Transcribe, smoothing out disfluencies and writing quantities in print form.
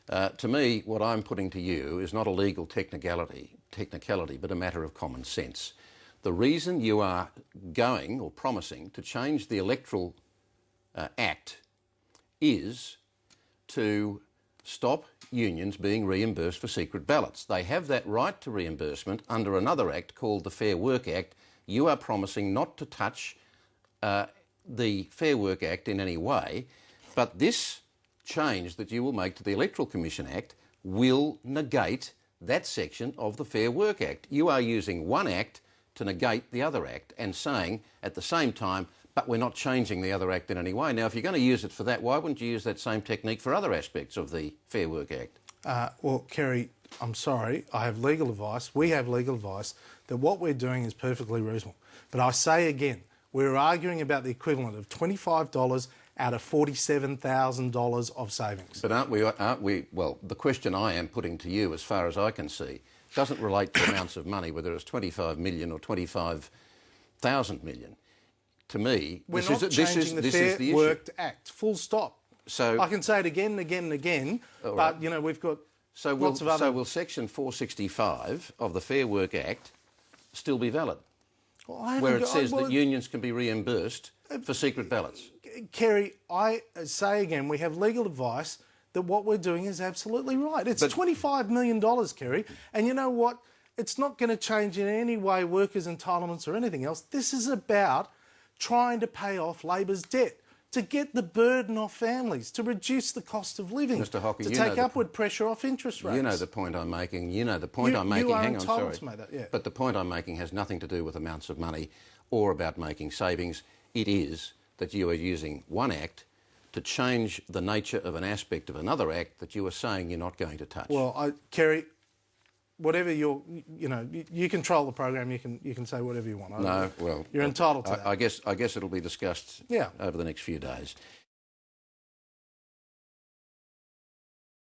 To me, what I'm putting to you is not a legal technicality, but a matter of common sense. The reason you are going or promising to change the Electoral Act is to stop unions being reimbursed for secret ballots. They have that right to reimbursement under another act called the Fair Work Act. You are promising not to touch the Fair Work Act in any way, but this change that you will make to the Electoral Commission Act will negate that section of the Fair Work Act. You are using one act to negate the other act and saying at the same time, but we're not changing the other act in any way. Now, if you're going to use it for that, why wouldn't you use that same technique for other aspects of the Fair Work Act? Well, Kerry, I'm sorry, I have legal advice, we have legal advice, that what we're doing is perfectly reasonable. But I say again, we're arguing about the equivalent of $25 out of $47,000 of savings. But aren't we, well, the question I am putting to you, as far as I can see, doesn't relate to amounts of money, whether it's 25 million or 25,000 million. To me, we're not changing the Fair Work Act, full stop. So I can say it again and again and again, but, you know, we've got lots of other... So will Section 465 of the Fair Work Act still be valid? Well, where it says that unions can be reimbursed for secret ballots. Kerry, I say again, we have legal advice that what we're doing is absolutely right. It's $25 million, Kerry, and you know what? It's not going to change in any way workers' entitlements or anything else. This is about trying to pay off Labor's debt, to get the burden off families, to reduce the cost of living, Mr. Hockey, to take upward pressure off interest rates. You know the point I'm making. You know the point I'm making. You are Hang on, entitled sorry. to make that, yeah. But the point I'm making has nothing to do with amounts of money or about making savings. It is that you are using one act to change the nature of an aspect of another act that you are saying you're not going to touch. Well, Kerry, whatever you know, you control the program. You can say whatever you want. No, well, you're entitled to that. I guess it'll be discussed over the next few days.